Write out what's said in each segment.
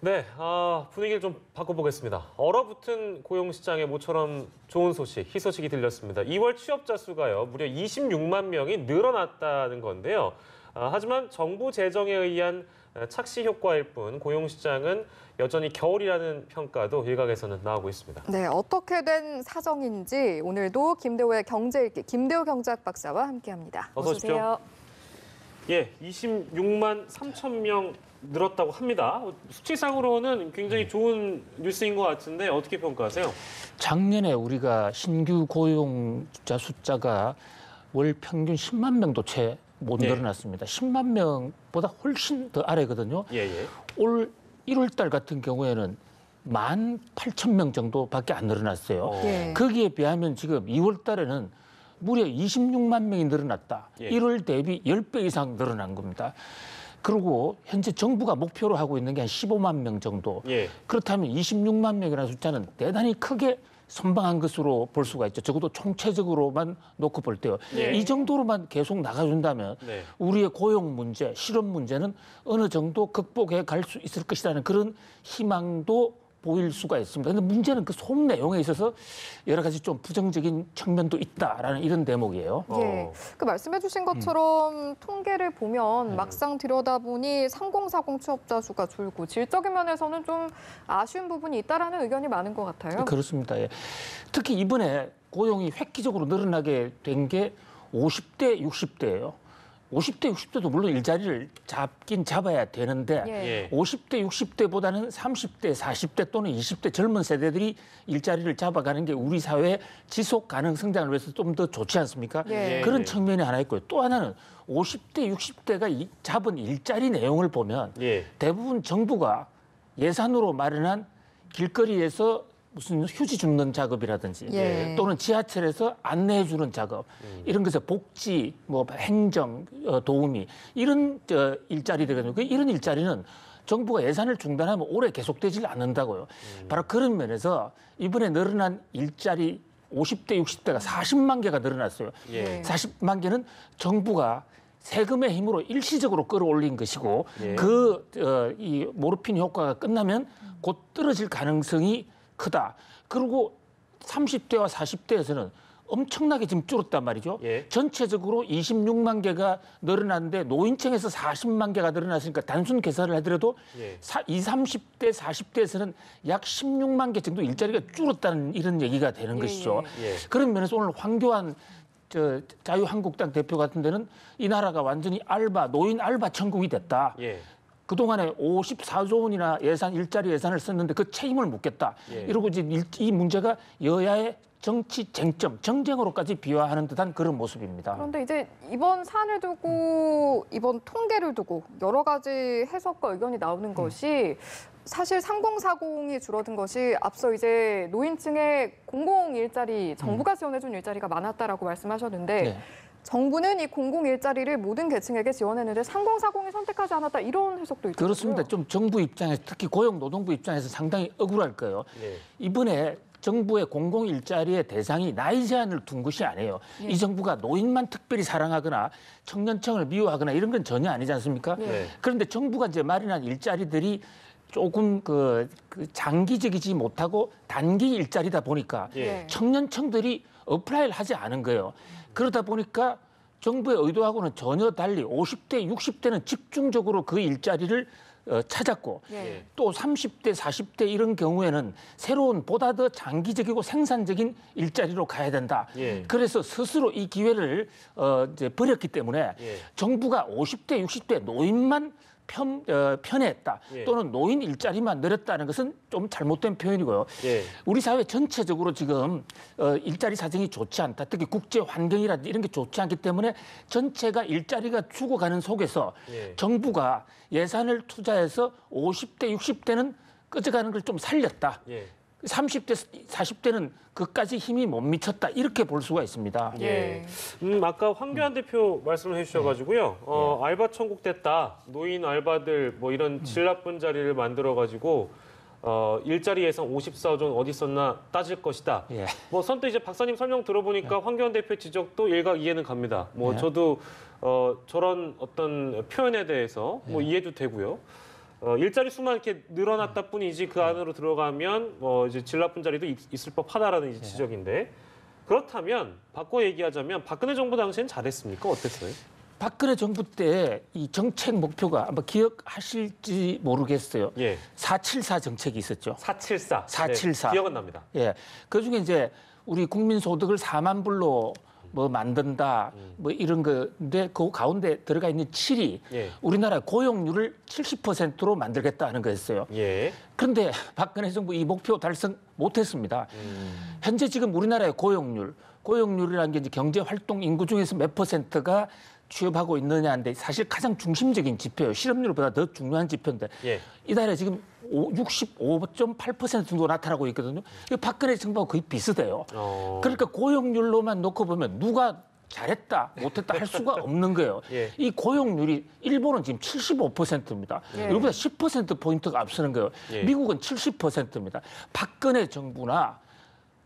네, 분위기를 좀 바꿔보겠습니다. 얼어붙은 고용시장에 모처럼 좋은 소식, 희소식이 들렸습니다. 2월 취업자 수가요, 무려 26만 명이 늘어났다는 건데요. 하지만 정부 재정에 의한 착시 효과일 뿐 고용시장은 여전히 겨울이라는 평가도 일각에서는 나오고 있습니다. 네, 어떻게 된 사정인지 오늘도 김대호의 경제읽기 김대호 경제학 박사와 함께합니다. 어서 오십시오. 예, 26만 3천 명 늘었다고 합니다. 수치상으로는 굉장히 좋은 뉴스인 것 같은데 어떻게 평가하세요? 작년에 우리가 신규 고용자 숫자가 월 평균 10만 명도 채 못 늘어났습니다. 10만 명보다 훨씬 더 아래거든요. 올 1월 달 같은 경우에는 18,000명 정도밖에 안 늘어났어요. 거기에 비하면 지금 2월 달에는 무려 26만 명이 늘어났다. 1월 대비 10배 이상 늘어난 겁니다. 그리고 현재 정부가 목표로 하고 있는 게 한 15만 명 정도. 그렇다면 26만 명이라는 숫자는 대단히 크게 선방한 것으로 볼 수가 있죠. 적어도 총체적으로만 놓고 볼 때요. 이 정도로만 계속 나가준다면 우리의 고용 문제, 실업 문제는 어느 정도 극복해 갈 수 있을 것이라는 그런 희망도 보일 수가 있습니다. 근데 문제는 그 소문 내용에 있어서 여러 가지 좀 부정적인 측면도 있다라는 이런 대목이에요. 예, 그 말씀해주신 것처럼 통계를 보면 막상 들여다보니 3040 취업자 수가 줄고 질적인 면에서는 좀 아쉬운 부분이 있다라는 의견이 많은 것 같아요. 그렇습니다. 예. 특히 이번에 고용이 획기적으로 늘어나게 된 게 50대, 60대예요. 50대, 60대도 물론 일자리를 잡긴 잡아야 되는데 50대, 60대보다는 30대, 40대 또는 20대 젊은 세대들이 일자리를 잡아가는 게 우리 사회의 지속 가능 성장을 위해서 좀 더 좋지 않습니까? 그런 측면이 하나 있고요. 또 하나는 50대, 60대가 잡은 일자리 내용을 보면 대부분 정부가 예산으로 마련한 길거리에서 무슨 휴지 줍는 작업이라든지 또는 지하철에서 안내해 주는 작업 이런 것에 복지, 뭐 행정 도우미 이런 일자리 되거든요. 이런 일자리는 정부가 예산을 중단하면 오래 계속되질 않는다고요. 바로 그런 면에서 이번에 늘어난 일자리 50대, 60대가 40만 개가 늘어났어요. 40만 개는 정부가 세금의 힘으로 일시적으로 끌어올린 것이고 이 모르핀 효과가 끝나면 곧 떨어질 가능성이 크다. 그리고 30대와 40대에서는 엄청나게 지금 줄었단 말이죠. 전체적으로 26만 개가 늘어났는데 노인층에서 40만 개가 늘어났으니까 단순 계산을 하더라도 20, 30대, 40대에서는 약 16만 개 정도 일자리가 줄었다는 이런 얘기가 되는 것이죠. 그런 면에서 오늘 황교안 자유한국당 대표 같은 데는 이 나라가 완전히 노인 알바 천국이 됐다. 그동안에 54조 원이나 일자리 예산을 썼는데 그 책임을 묻겠다. 이러고 이제 이 문제가 여야의 정치 쟁점, 정쟁으로까지 비화하는 듯한 그런 모습입니다. 그런데 이제 이번 사안을 두고 이번 통계를 두고 여러 가지 해석과 의견이 나오는 것이 사실 3040이 줄어든 것이 앞서 이제 노인층의 공공 일자리, 정부가 지원해준 일자리가 많았다라고 말씀하셨는데 정부는 이 공공 일자리를 모든 계층에게 지원했는데 3040이 선택하지 않았다 이런 해석도 있더라고요. 그렇습니다. 좀 정부 입장에서 특히 고용노동부 입장에서 상당히 억울할 거예요. 이번에 정부의 공공 일자리의 대상이 나이 제한을 둔 것이 아니에요. 이 정부가 노인만 특별히 사랑하거나 청년층을 미워하거나 이런 건 전혀 아니지 않습니까? 그런데 정부가 이제 마련한 일자리들이 조금 장기적이지 못하고 단기 일자리다 보니까 청년층들이 어플라이를 하지 않은 거예요. 그러다 보니까 정부의 의도하고는 전혀 달리 50대, 60대는 집중적으로 그 일자리를 찾았고 또 30대, 40대 이런 경우에는 새로운 보다 더 장기적이고 생산적인 일자리로 가야 된다. 그래서 스스로 이 기회를 이제 버렸기 때문에 정부가 50대, 60대 노인만 편애했다. 또는 노인 일자리만 늘었다는 것은 좀 잘못된 표현이고요. 우리 사회 전체적으로 지금 일자리 사정이 좋지 않다. 특히 국제 환경이라든지 이런 게 좋지 않기 때문에 전체가 일자리가 죽어가는 속에서 정부가 예산을 투자해서 50대, 60대는 꺼져가는 걸 좀 살렸다. 30대, 40대는 그까지 힘이 못 미쳤다. 이렇게 볼 수가 있습니다. 아까 황교안 대표 말씀을 해주셔가지고요. 알바 천국 됐다. 노인 알바들 뭐 이런 질 나쁜 자리를 만들어가지고 일자리 예산 54조 어디 있었나 따질 것이다. 뭐 선뜻 이제 박사님 설명 들어보니까 황교안 대표 지적도 일각 이해는 갑니다. 뭐 저도 저런 어떤 표현에 대해서 뭐 이해도 되고요. 일자리 수만 이렇게 늘어났다 뿐이지 그 안으로 들어가면 이제 질 나쁜 자리도 있을 법하다라는 이제 지적인데 그렇다면 바꿔 얘기하자면 박근혜 정부 당시엔 잘했습니까? 어땠어요? 박근혜 정부 때 이 정책 목표가 아마 기억하실지 모르겠어요. 예. 474 정책이 있었죠. 474. 474. 네, 기억은 납니다. 예. 그중에 이제 우리 국민 소득을 4만 불로 뭐 만든다 뭐 이런 건데 그 가운데 들어가 있는 7이 예. 우리나라 고용률을 70%로 만들겠다 하는 거였어요. 예. 그런데 박근혜 정부 이 목표 달성 못했습니다. 현재 지금 우리나라의 고용률이라는 게 이제 경제 활동 인구 중에서 몇 %가 취업하고 있느냐인데 사실 가장 중심적인 지표예요. 실업률보다 더 중요한 지표인데 예. 이달에 지금 65.8% 정도 나타나고 있거든요. 이거 박근혜 정부하고 거의 비슷해요. 그러니까 고용률로만 놓고 보면 누가 잘했다, 못했다 할 수가 없는 거예요. 예. 이 고용률이 일본은 지금 75%입니다. 예. 이거보다 10%포인트가 앞서는 거예요. 예. 미국은 70%입니다. 박근혜 정부나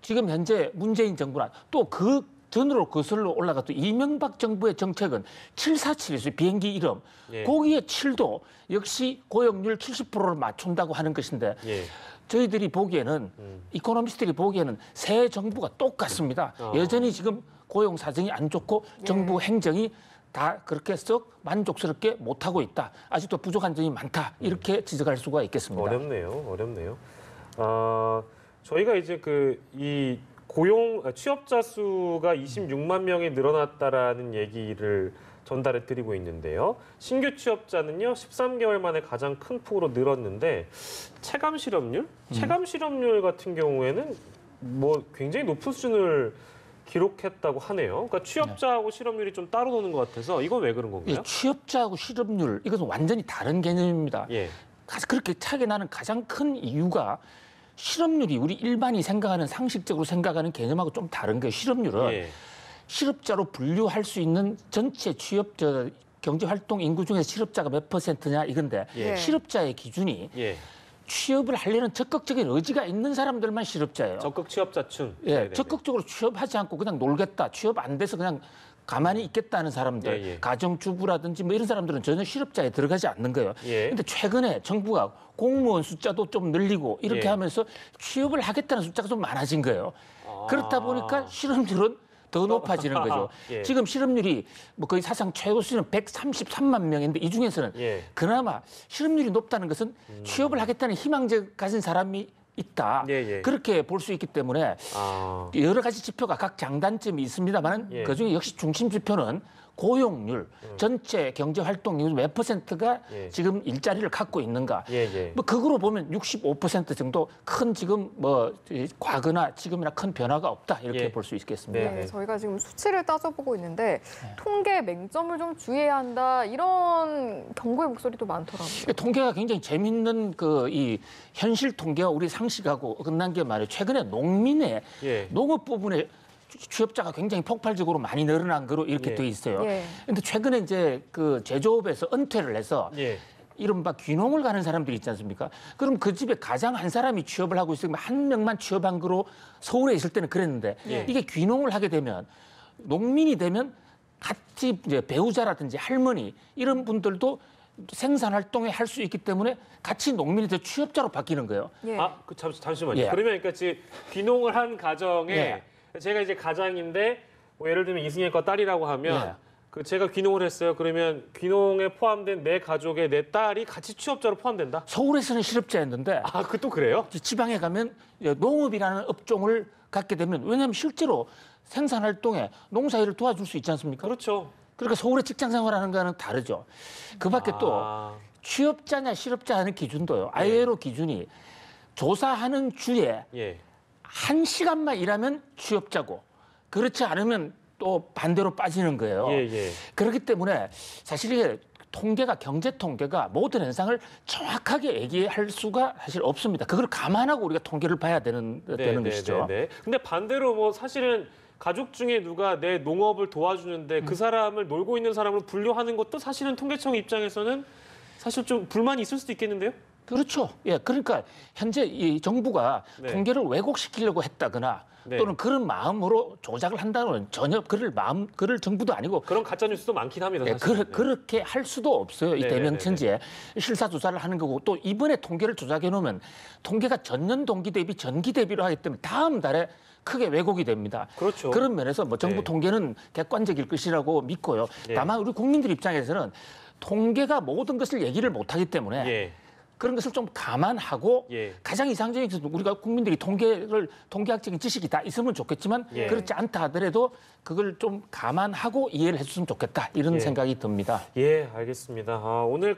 지금 현재 문재인 정부나 또 그 전으로 거슬러 올라갔던 이명박 정부의 정책은 747에서 비행기 이름, 예. 거기에 7도 역시 고용률 70%를 맞춘다고 하는 것인데 예. 저희들이 보기에는 이코노미스트들이 보기에는 새 정부가 똑같습니다. 여전히 지금 고용 사정이 안 좋고 정부 행정이 다 그렇게 썩 만족스럽게 못하고 있다. 아직도 부족한 점이 많다. 이렇게 지적할 수가 있겠습니다. 어렵네요. 저희가 이제 이 취업자 수가 26만 명이 늘어났다라는 얘기를 전달해 드리고 있는데요. 신규 취업자는요, 13개월 만에 가장 큰 폭으로 늘었는데 체감 실업률 같은 경우에는 뭐 굉장히 높은 수준을 기록했다고 하네요. 그러니까 취업자하고 실업률이 좀 따로 노는 것 같아서 이건 왜 그런 건가요? 예, 취업자하고 실업률 이것은 완전히 다른 개념입니다. 예. 그렇게 차이가 나는 가장 큰 이유가 실업률이 우리 일반이 생각하는 상식적으로 생각하는 개념하고 좀 다른 거예요. 실업률은 예. 실업자로 분류할 수 있는 전체 취업자 경제활동 인구 중에 실업자가 몇 %냐 이건데 예. 실업자의 기준이 예. 취업을 하려는 적극적인 의지가 있는 사람들만 실업자예요. 적극 취업자층. 예, 네네네. 적극적으로 취업하지 않고 그냥 놀겠다, 취업 안 돼서 그냥 가만히 있겠다는 사람들, 예, 예. 가정주부라든지 뭐 이런 사람들은 전혀 실업자에 들어가지 않는 거예요. 예. 근데 최근에 정부가 공무원 숫자도 좀 늘리고 이렇게 예. 하면서 취업을 하겠다는 숫자가 좀 많아진 거예요. 그렇다 보니까 실업률은 더 높아지는 거죠. 예. 지금 실업률이 뭐 거의 사상 최고 수준은 133만 명인데 이 중에서는 예. 그나마 실업률이 높다는 것은 취업을 하겠다는 희망을 가진 사람이 있다. 예, 예. 그렇게 볼 수 있기 때문에 여러 가지 지표가 각 장단점이 있습니다만 예. 그중에 역시 중심 지표는 고용률, 전체 경제 활동 인구 몇 %가 예. 지금 일자리를 갖고 있는가. 예, 예. 뭐 그거로 보면 65% 정도 큰 지금 뭐 과거나 지금이나 큰 변화가 없다 이렇게 예. 볼 수 있겠습니다. 네. 저희가 지금 수치를 따져보고 있는데 통계 맹점을 좀 주의해야 한다 이런 경고의 목소리도 많더라고요. 통계가 굉장히 재밌는 이 현실 통계와 우리 상식하고 끝난 게 말이에요. 최근에 농민의 예. 농업 부분에 취업자가 굉장히 폭발적으로 많이 늘어난 거로 이렇게 예. 돼 있어요. 예. 근데 최근에 이제 그 제조업에서 은퇴를 해서 예. 이른바 귀농을 가는 사람들이 있지 않습니까? 그럼 그 집에 가장 한 사람이 취업을 하고 있으면 한 명만 취업한 거로 서울에 있을 때는 그랬는데 예. 이게 귀농을 하게 되면 농민이 되면 같이 이제 배우자라든지 할머니 이런 분들도 생산 활동에 할 수 있기 때문에 같이 농민이 돼 취업자로 바뀌는 거예요. 예. 잠시만요. 예. 그러면 그러니까 지금 귀농을 한 가정에 예. 제가 이제 가장인데 뭐 예를 들면 이승현 거 딸이라고 하면 예. 제가 귀농을 했어요. 그러면 귀농에 포함된 내 가족의 내 딸이 같이 취업자로 포함된다? 서울에서는 실업자였는데 또 그래요? 지방에 가면 농업이라는 업종을 갖게 되면 왜냐하면 실제로 생산 활동에 농사일을 도와줄 수 있지 않습니까? 그렇죠. 그러니까 서울에 직장 생활하는 거는 다르죠. 그 밖에 또 취업자냐 실업자 하는 기준도요. ILO 기준이 조사하는 주에 예. 1시간만 일하면 취업자고 그렇지 않으면 또 반대로 빠지는 거예요. 예. 그렇기 때문에 사실 이게 경제 통계가 모든 현상을 정확하게 얘기할 수가 사실 없습니다. 그걸 감안하고 우리가 통계를 봐야 되는 것이죠. 네. 근데 반대로 뭐 사실은 가족 중에 누가 내 농업을 도와주는데 그 사람을 놀고 있는 사람으로 분류하는 것도 사실은 통계청 입장에서는 사실 좀 불만이 있을 수도 있겠는데요? 그렇죠. 예, 그러니까 현재 이 정부가 네. 통계를 왜곡시키려고 했다거나 네. 또는 그런 마음으로 조작을 한다는 전혀 그럴 정부도 아니고 그런 가짜 뉴스도 많긴 합니다. 예, 사실. 그렇게 할 수도 없어요. 이 네, 대명천지에 실사 조사를 하는 거고 또 이번에 통계를 조작해 놓으면 통계가 전년 동기 대비 전기 대비로 하기 때문에 다음 달에 크게 왜곡이 됩니다. 그렇죠. 그런 면에서 뭐 정부 네. 통계는 객관적일 것이라고 믿고요. 네. 다만 우리 국민들 입장에서는 통계가 모든 것을 얘기를 못하기 때문에 예. 그런 것을 좀 감안하고 예. 가장 이상적인 것은 우리가 국민들이 통계학적인 지식이 다 있으면 좋겠지만 예. 그렇지 않다 하더라도 그걸 좀 감안하고 이해를 해줬으면 좋겠다 이런 예. 생각이 듭니다. 예, 알겠습니다. 오늘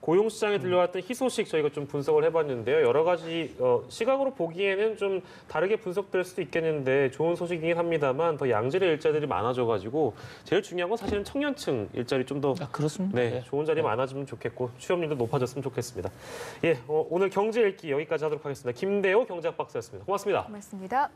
고용시장에 들려왔던 희소식 저희가 좀 분석을 해봤는데요. 여러 가지 시각으로 보기에는 좀 다르게 분석될 수도 있겠는데 좋은 소식이긴 합니다만 더 양질의 일자리들이 많아져가지고 제일 중요한 건 사실은 청년층 일자리 좀 더 그렇습니다. 네, 좋은 자리 많아지면 좋겠고 취업률도 높아졌으면 좋겠습니다. 예, 오늘 경제 읽기 여기까지 하도록 하겠습니다. 김대호 경제학 박사였습니다. 고맙습니다. 고맙습니다.